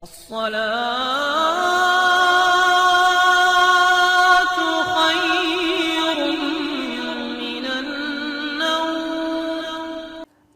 الصلاة خير من النوم۔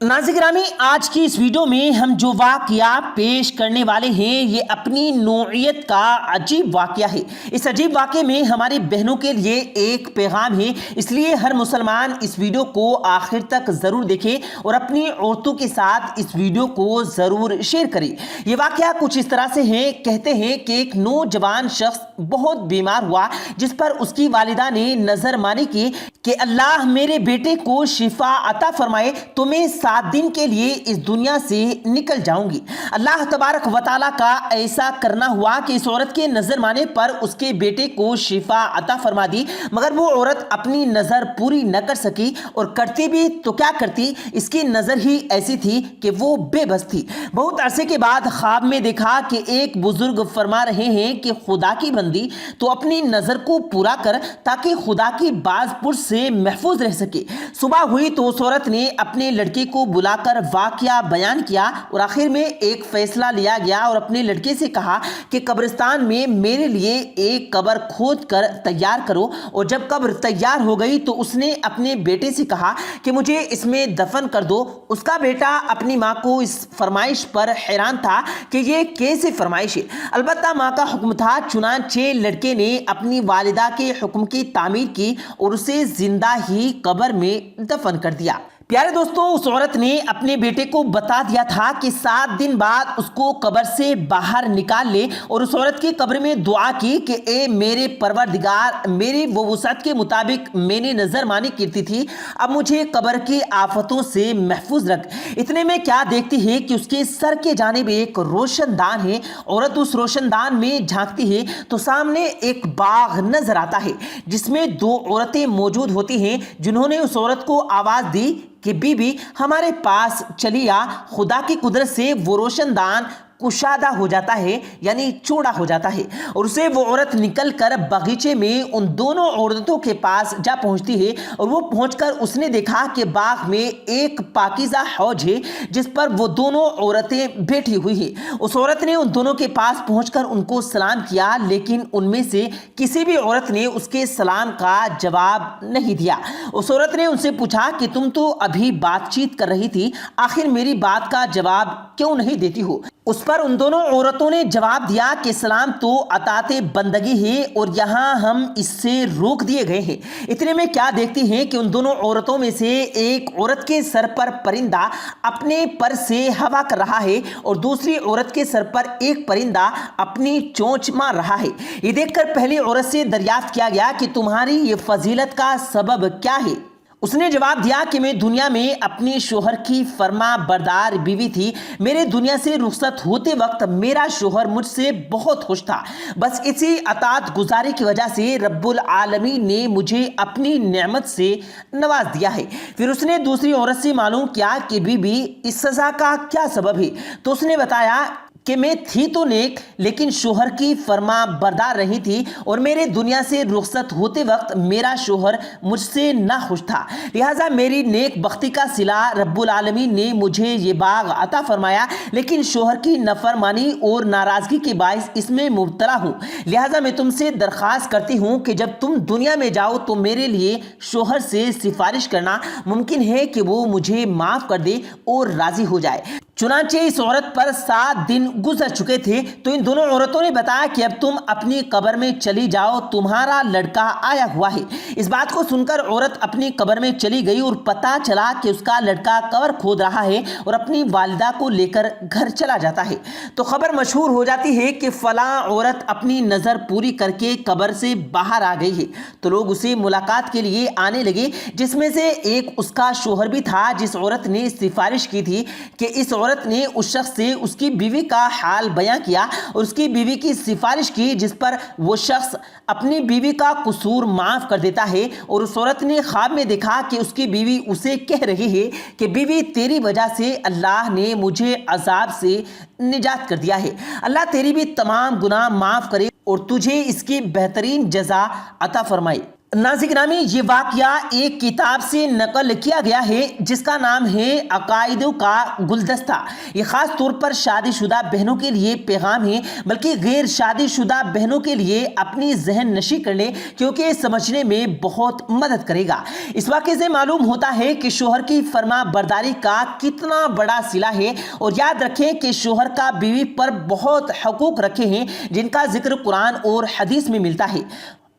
ناظرین گرامی، آج کی اس ویڈیو میں ہم جو واقعہ پیش کرنے والے ہیں یہ اپنی نوعیت کا عجیب واقعہ ہے۔ اس عجیب واقعے میں ہماری بہنوں کے لیے ایک پیغام ہے، اس لیے ہر مسلمان اس ویڈیو کو آخر تک ضرور دیکھے اور اپنی عورتوں کے ساتھ اس ویڈیو کو ضرور شیئر کرے۔ یہ واقعہ کچھ اس طرح سے ہے، کہتے ہیں کہ ایک نوجوان شخص بہت بیمار ہوا، جس پر اس کی والدہ نے نظر مانی کی کہ اللہ میرے بیٹے کو شفا عطا فرمائے تو میں 7 دن کے لیے اس دنیا سے نکل جاؤں گی۔ اللہ تبارک و تعالیٰ کا ایسا کرنا ہوا کہ اس عورت کے نظر مانے پر اس کے بیٹے کو شفا عطا فرما دی، مگر وہ عورت اپنی نظر پوری نہ کر سکی، اور کرتی بھی تو کیا کرتی، اس کی نظر ہی ایسی تھی کہ وہ بے بس تھی۔ بہت عرصے کے بعد خواب میں دیکھا کہ ایک بزرگ فرما رہے ہیں کہ خدا کی بندی تو اپنی نظر کو پورا کر تاکہ خدا کی باز پرس سے محفوظ رہ سکے۔ صبح ہوئی تو اس عورت نے اپنے لڑکے کو بلا کر واقعہ بیان کیا، اور آخر میں ایک فیصلہ لیا گیا اور اپنے لڑکے سے کہا کہ قبرستان میں میرے لیے ایک قبر کھود کر تیار کرو، اور جب قبر تیار ہو گئی تو اس نے اپنے بیٹے سے کہا کہ مجھے اس میں دفن کر دو۔ اس کا بیٹا اپنی ماں کو اس فرمائش پر حیران تھا کہ یہ کیسے فرمائش ہے، البتہ ماں کا حکم تھا، چنانچہ لڑکے نے اپنی والدہ کے حکم کی تعمیر کی اور اسے زندہ ہی قبر میں دفن کر دیا۔ پیارے دوستو، اس عورت نے اپنے بیٹے کو بتا دیا تھا کہ 7 دن بعد اس کو قبر سے باہر نکال لے، اور اس عورت کی قبر میں دعا کی کہ اے میرے پروردگار، میری وہ وسعت کے مطابق میں نے نظر مانی کرتی تھی، اب مجھے قبر کی آفتوں سے محفوظ رکھ۔ اتنے میں کیا دیکھتی ہے کہ اس کے سر کے جانب ایک روشن دان ہے۔ عورت اس روشن دان میں جھانکتی ہے تو سامنے ایک باغ نظر آتا ہے جس میں 2 عورتیں موجود ہوتی ہیں، جنہوں نے اس عورت کو آواز دی کہ بی بی ہمارے پاس چلی آ۔ خدا کی قدرت سے وہ روشن دان کشادہ ہو جاتا ہے، یعنی چوڑا ہو جاتا ہے، اور اسے وہ عورت نکل کر باغیچے میں ان دونوں عورتوں کے پاس جا پہنچتی ہے، اور وہ پہنچ کر اس نے دیکھا کہ باغ میں ایک پاکیزہ حوض ہے جس پر وہ دونوں عورتیں بیٹھی ہوئی ہیں۔ اس عورت نے ان دونوں کے پاس پہنچ کر ان کو سلام کیا، لیکن ان میں سے کسی بھی عورت نے اس کے سلام کا جواب نہیں دیا۔ اس عورت نے ان سے پوچھا کہ تم تو ابھی بات چیت کر رہی تھی، آخر میری بات کا جواب کیوں نہیں دیتی ہو؟ اس پر ان دونوں عورتوں نے جواب دیا کہ سلام تو عطاۃ بندگی ہے اور یہاں ہم اس سے روک دیے گئے ہیں۔ اتنے میں کیا دیکھتی ہیں کہ ان دونوں عورتوں میں سے ایک عورت کے سر پر پرندہ اپنے پر سے ہوا کر رہا ہے، اور دوسری عورت کے سر پر ایک پرندہ اپنی چونچ مار رہا ہے۔ یہ دیکھ کر پہلی عورت سے دریافت کیا گیا کہ تمہاری یہ فضیلت کا سبب کیا ہے؟ اس نے جواب دیا کہ میں دنیا میں اپنی شوہر کی فرما بردار بیوی تھی، میرے دنیا سے رخصت ہوتے وقت میرا شوہر مجھ سے بہت خوش تھا، بس اسی اطاعت گزاری کی وجہ سے رب العالمین نے مجھے اپنی نعمت سے نواز دیا ہے۔ پھر اس نے دوسری عورت سے معلوم کیا کہ بی بی اس سزا کا کیا سبب ہے، تو اس نے بتایا کہ میں تھی تو نیک، لیکن شوہر کی فرما بردار رہی تھی، اور میرے دنیا سے رخصت ہوتے وقت میرا شوہر مجھ سے ناخوش تھا، لہٰذا میری نیک بختی کا صلہ رب العالمین نے مجھے یہ باغ عطا فرمایا، لیکن شوہر کی نافرمانی اور ناراضگی کے باعث اس میں مبتلا ہوں، لہٰذا میں تم سے درخواست کرتی ہوں کہ جب تم دنیا میں جاؤ تو میرے لیے شوہر سے سفارش کرنا، ممکن ہے کہ وہ مجھے معاف کر دے اور راضی ہو جائے۔ چنانچہ اس عورت پر 7 دن گزر چکے تھے تو ان دونوں عورتوں نے بتایا کہ اب تم اپنی قبر میں چلی جاؤ، تمہارا لڑکا آیا ہوا ہے۔ اس بات کو سن کر عورت اپنی قبر میں چلی گئی اور پتہ چلا کہ اس کا لڑکا قبر کھود رہا ہے اور اپنی والدہ کو لے کر گھر چلا جاتا ہے، تو خبر مشہور ہو جاتی ہے کہ فلاں عورت اپنی نظر پوری کر کے قبر سے باہر آ گئی ہے، تو لوگ اسے ملاقات کے لیے آنے لگے، جس میں سے ایک اس کا شوہر بھی تھا جس عورت نے سفارش کی تھی کہ اس عورت نے اس شخص سے اس کی بیوی کا حال بیان کیا اور اس کی بیوی کی سفارش کی، جس پر وہ شخص اپنی بیوی کا قصور معاف کر دیتا ہے، اور اس عورت نے خواب میں دیکھا کہ اس کی بیوی اسے کہہ رہی ہے کہ بیوی تیری وجہ سے اللہ نے مجھے عذاب سے نجات کر دیا ہے، اللہ تیری بھی تمام گناہ معاف کرے اور تجھے اس کی بہترین جزا عطا فرمائے۔ ناظرین گرامی، یہ واقعہ ایک کتاب سے نقل کیا گیا ہے جس کا نام ہے عقائدوں کا گلدستہ۔ یہ خاص طور پر شادی شدہ بہنوں کے لیے پیغام ہے، بلکہ غیر شادی شدہ بہنوں کے لیے اپنی ذہن نشی کر لیں کیونکہ یہ سمجھنے میں بہت مدد کرے گا۔ اس واقعے سے معلوم ہوتا ہے کہ شوہر کی فرما برداری کا کتنا بڑا صلہ ہے، اور یاد رکھیں کہ شوہر کا بیوی پر بہت حقوق رکھے ہیں جن کا ذکر قرآن اور حدیث میں ملتا ہے،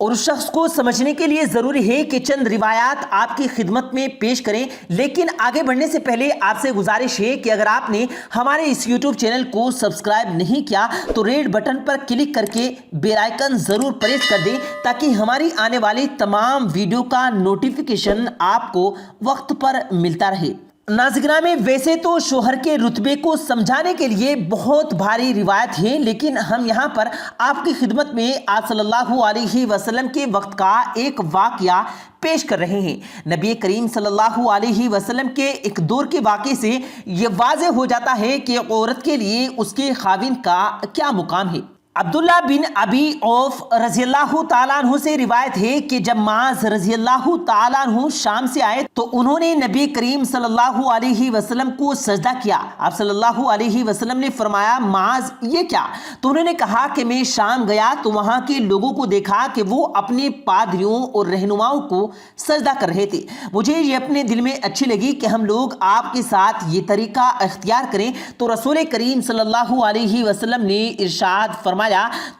اور اس شخص کو سمجھنے کے لیے ضروری ہے کہ چند روایات آپ کی خدمت میں پیش کریں۔ لیکن آگے بڑھنے سے پہلے آپ سے گزارش ہے کہ اگر آپ نے ہمارے اس یوٹیوب چینل کو سبسکرائب نہیں کیا تو ریڈ بٹن پر کلک کر کے بیل آئیکن ضرور پریس کر دیں تاکہ ہماری آنے والی تمام ویڈیو کا نوٹیفیکیشن آپ کو وقت پر ملتا رہے۔ ناظرین گرامی، ویسے تو شوہر کے رتبے کو سمجھانے کے لیے بہت بھاری روایت ہیں، لیکن ہم یہاں پر آپ کی خدمت میں آپ صلی اللہ علیہ وسلم کے وقت کا ایک واقعہ پیش کر رہے ہیں۔ نبی کریم صلی اللہ علیہ وسلم کے ایک دور کے واقعے سے یہ واضح ہو جاتا ہے کہ عورت کے لیے اس کے خاوند کا کیا مقام ہے۔ عبداللہ بن ابی عوف رضی اللہ تعالیٰ عنہ سے روایت ہے کہ جب معاذ رضی اللہ تعالیٰ عنہ شام سے آئے تو انہوں نے نبی کریم صلی اللہ علیہ وسلم کو سجدہ کیا۔ آپ صلی اللہ علیہ وسلم نے فرمایا، معاذ یہ کیا؟ تو انہوں نے کہا کہ میں شام گیا تو وہاں کے لوگوں کو دیکھا کہ وہ اپنے پادریوں اور رہنماؤں کو سجدہ کر رہے تھے۔ مجھے یہ اپنے دل میں اچھی لگی کہ ہم لوگ آپ کے ساتھ یہ طریقہ اختیار کریں، تو رسول کریم صلی اللہ علیہ وسلم نے ارشاد فرمایا،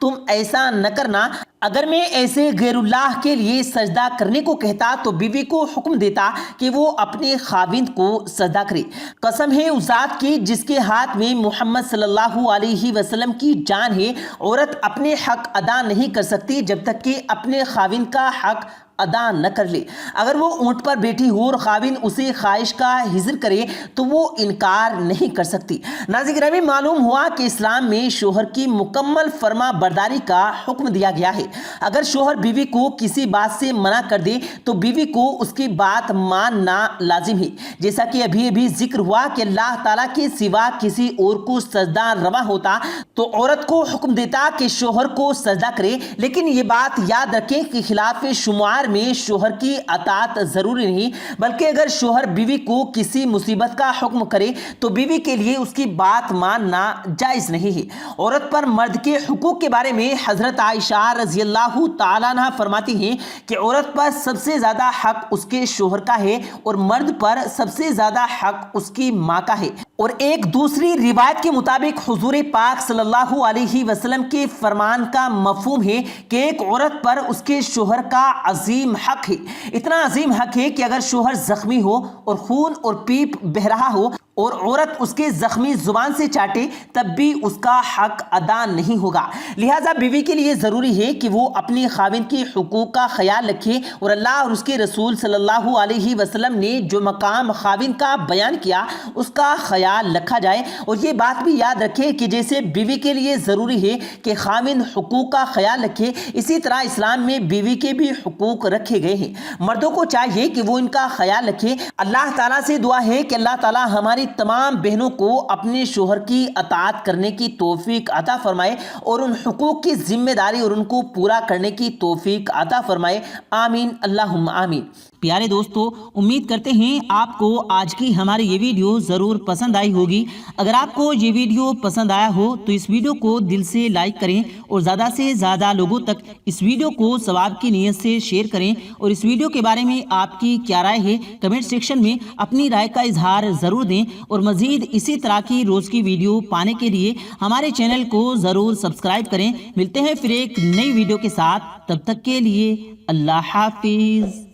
تم ایسا نہ کرنا۔ اگر میں ایسے غیر اللہ کے لیے سجدہ کرنے کو کہتا تو بیوی کو حکم دیتا کہ وہ اپنے خاوند کو سجدہ کرے۔ قسم ہے اس ذات کی جس کے ہاتھ میں محمد صلی اللہ علیہ وسلم کی جان ہے، عورت اپنے حق ادا نہیں کر سکتی جب تک کہ اپنے خاوند کا حق ادا نہ کر لے۔ اگر وہ اونٹ پر بیٹھی ہو اور خاوند اسے خواہش کا حضر کرے تو وہ انکار نہیں کر سکتی۔ ناظرین گرامی، معلوم ہوا کہ اسلام میں شوہر کی مکمل فرما برداری کا حکم دیا گیا ہے۔ اگر شوہر بیوی کو کسی بات سے منع کر دے تو بیوی کو اس کی بات ماننا لازم ہے، جیسا کہ ابھی ذکر ہوا کہ اللہ تعالیٰ کے سوا کسی اور کو سجدہ روا ہوتا تو عورت کو حکم دیتا کہ شوہر کو سجدہ کرے۔ لیکن یہ بات یاد رکھیں کہ خلاف شمار میں شوہر کی اطاعت ضروری نہیں، بلکہ اگر شوہر بیوی کو کسی مصیبت کا حکم کرے تو بیوی کے لیے اس کی بات ماننا جائز نہیں ہے۔ عورت پر مرد کے حقوق کے بارے میں حضرت عائشہ رضی اللہ تعالیٰ عنہ فرماتی ہیں کہ عورت پر سب سے زیادہ حق اس کے شوہر کا ہے اور مرد پر سب سے زیادہ حق اس کی ماں کا ہے۔ اور ایک دوسری روایت کے مطابق حضور پاک صلی اللہ علیہ وسلم کے فرمان کا مفہوم ہے کہ ایک عورت پر اس کے شوہر کا عظیم حق ہے۔ اتنا عظیم حق ہے کہ اگر شوہر زخمی ہو اور خون اور پیپ بہہ رہا ہو اور عورت اس کے زخمی زبان سے چاٹے تب بھی اس کا حق ادا نہیں ہوگا۔ لہٰذا بیوی کے لیے ضروری ہے کہ وہ اپنے خاوند کے حقوق کا خیال رکھے، اور اللہ اور اس کے رسول صلی اللہ علیہ وسلم نے جو مقام خاوند کا بیان کیا اس کا خیال رکھا جائے۔ اور یہ بات بھی یاد رکھے کہ جیسے بیوی کے لیے ضروری ہے کہ خاوند حقوق کا خیال رکھے، اسی طرح اسلام میں بیوی کے بھی حقوق رکھے گئے ہیں۔ مردوں کو چاہیے کہ وہ ان کا خیال رکھے۔ اللہ تعالیٰ سے دعا ہے کہ اللہ تعالیٰ ہماری تمام بہنوں کو اپنے شوہر کی اطاعت کرنے کی توفیق عطا فرمائے اور ان حقوق کی ذمہ داری اور ان کو پورا کرنے کی توفیق عطا فرمائے، آمین اللہم آمین۔ پیارے دوستو، امید کرتے ہیں آپ کو آج کی ہماری یہ ویڈیو ضرور پسند آئی ہوگی۔ اگر آپ کو یہ ویڈیو پسند آیا ہو تو اس ویڈیو کو دل سے لائک کریں اور زیادہ سے زیادہ لوگوں تک اس ویڈیو کو ثواب کی نیت سے شیئر کریں، اور اس ویڈیو کے بارے میں آپ کی کیا رائے ہے کمنٹ سیکشن میں اپنی رائے کا اظہار ضرور دیں، اور مزید اسی طرح کی روز کی ویڈیو پانے کے لیے ہمارے چینل کو ضرور سبسکرائب کریں۔ ملتے ہیں پھر ایک نئی ویڈیو کے ساتھ، تب تک کے لیے اللہ حافظ۔